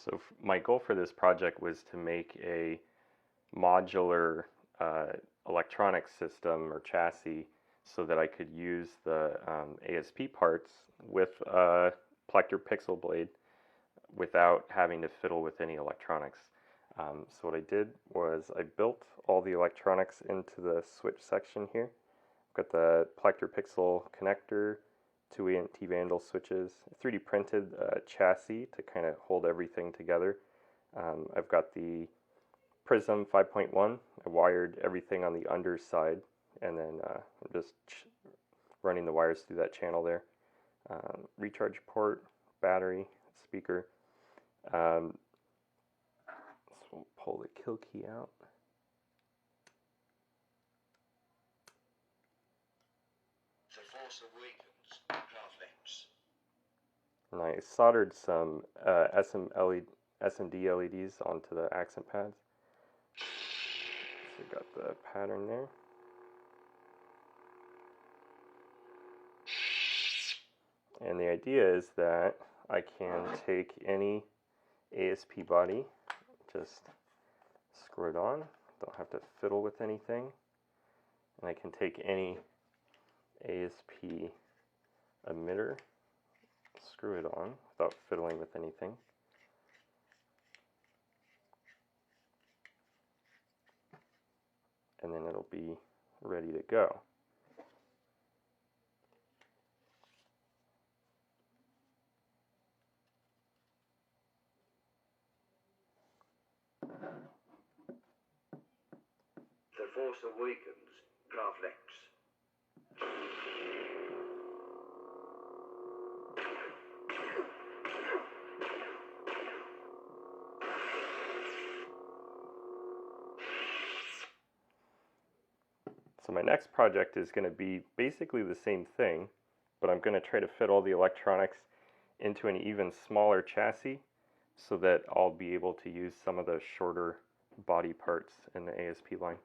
So my goal for this project was to make a modular electronic system or chassis so that I could use the ASP parts with a Plector pixel blade without having to fiddle with any electronics. So what I did was I built all the electronics into the switch section here. I've got the Plector pixel connector, two anti-vandal switches, 3D printed chassis to kind of hold everything together. I've got the Prism 5.1. I wired everything on the underside, and then I'm just running the wires through that channel there. Recharge port, battery, speaker. So we'll pull the kill key out. The force awakens, Carflex. And I soldered some SMD LEDs onto the accent pads. So we got the pattern there. And the idea is that I can take any ASP body, just screw it on, don't have to fiddle with anything, and I can take any ASP emitter, screw it on without fiddling with anything. And then it'll be ready to go. The force awakens, Carflex. So my next project is going to be basically the same thing, but I'm going to try to fit all the electronics into an even smaller chassis so that I'll be able to use some of the shorter body parts in the ASP line.